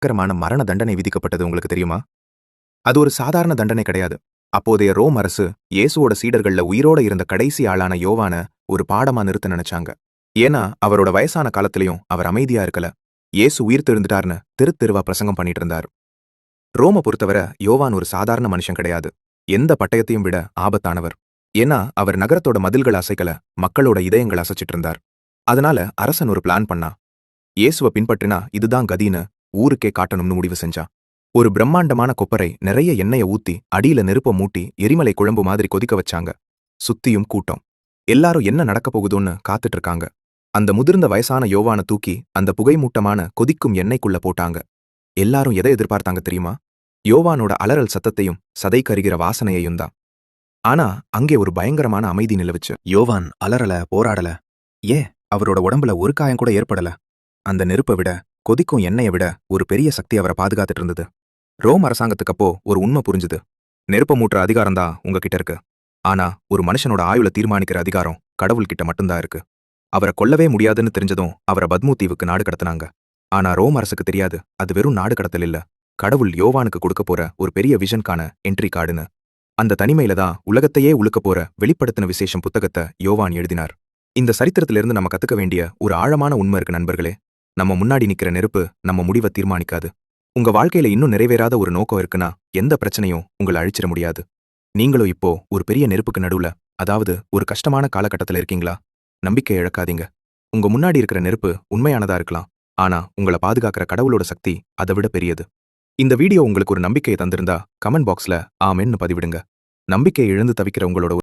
பயங்கரமான மரண தண்டனை விதிக்கப்பட்டது உங்களுக்கு தெரியுமா? அது ஒரு சாதாரண தண்டனை கிடையாது. அப்போதைய ரோம் அரசு இயேசுவோட சீடர்கள்ல உயிரோட இருந்த கடைசி ஆளான யோவான ஒரு பாடமா நிறுத்த நினைச்சாங்க. ஏன்னா அவரோட வயசான காலத்திலயும் அவர் அமைதியா இருக்கல. இயேசு உயிர் தெழுந்துட்டார்னு தெரு தெருவா பிரசங்கம் பண்ணிட்டு இருந்தார். ரோம பொறுத்தவரை யோவான் ஒரு சாதாரண மனுஷன் கிடையாது. எந்த பட்டயத்தையும் விட ஆபத்தானவர். ஏன்னா அவர் நகரத்தோட மதில்கள் அசைக்கல, மக்களோட இதயங்கள் அசைச்சிட்டு இருந்தார். அதனால அரசன் ஒரு பிளான் பண்ணா. இயேசுவ பின்பற்றினா இதுதான் கதின்னு ஊருக்கே காட்டணும்னு முடிவு செஞ்சான். ஒரு பிரம்மாண்டமான கொப்பரை நிறைய எண்ணெய ஊத்தி அடியில நெருப்ப மூட்டி எரிமலை குழம்பு மாதிரி கொதிக்க வச்சாங்க. சுத்தியும் கூட்டம். எல்லாரும் என்ன நடக்க போகுதோன்னு காத்துட்டு இருக்காங்க. அந்த முதிர்ந்த வயசான யோவான தூக்கி அந்த புகைமூட்டமான கொதிக்கும் எண்ணெய்க்குள்ள போட்டாங்க. எல்லாரும் எதை எதிர்பார்த்தாங்க தெரியுமா? யோவானோட அலறல் சத்தத்தையும் சதை கருகிற வாசனையையும் தான். ஆனா அங்கே ஒரு பயங்கரமான அமைதி நிலவுச்சு. யோவான் அலறல, போராடல. ஏன் அவரோட உடம்புல ஒரு காயம் கூட ஏற்படல. அந்த நெருப்பை விட, கொதிக்கும் எண்ணெயை விட ஒரு பெரிய சக்தி அவரை பாதுகாத்துட்டு இருந்தது. ரோம் அரசாங்கத்துக்கு அப்போ ஒரு உண்மை புரிஞ்சுது. நெருப்ப மூட்டுற அதிகாரம் தான் உங்ககிட்ட இருக்கு. ஆனா ஒரு மனுஷனோட ஆயுளை தீர்மானிக்கிற அதிகாரம் கடவுள்கிட்ட மட்டும்தான் இருக்கு. அவரை கொல்லவே முடியாதுன்னு தெரிஞ்சதும் அவரை பத்மு தீவுக்கு நாடு கடத்தினாங்க. ஆனா ரோம் அரசுக்கு தெரியாது அது வெறும் நாடு கடத்தல் இல்ல, கடவுள் யோவானுக்கு கொடுக்க போற ஒரு பெரிய விஷனுக்கான என்ட்ரி கார்டுன்னு. அந்த தனிமையில தான் உலகத்தையே உழுக்க போற வெளிப்படுத்தின விசேஷம் புத்தகத்தை யோவான் எழுதினார். இந்த சரித்திரத்திலிருந்து நம்ம கத்துக்க வேண்டிய ஒரு ஆழமான உண்மை இருக்கு நண்பர்களே. நம்ம முன்னாடி நிக்கிற நெருப்பு நம்ம முடிவை தீர்மானிக்காது. உங்க வாழ்க்கையில இன்னும் நிறைவேறாத ஒரு நோக்கம் இருக்குன்னா எந்த பிரச்சனையும் உங்களை அழிச்சிட முடியாது. நீங்களும் இப்போ ஒரு பெரிய நெருப்புக்கு நடுவுல, அதாவது ஒரு கஷ்டமான காலகட்டத்தில் இருக்கீங்களா? நம்பிக்கை இழக்காதீங்க. உங்க முன்னாடி இருக்கிற நெருப்பு உண்மையானதா இருக்கலாம். ஆனா உங்களை பாதுகாக்கிற கடவுளோட சக்தி அதை விட பெரியது. இந்த வீடியோ உங்களுக்கு ஒரு நம்பிக்கையை தந்திருந்தா கமெண்ட் பாக்ஸ்ல ஆமென்னு பதிவிடுங்க. நம்பிக்கையை இழந்து தவிக்கிற உங்களோட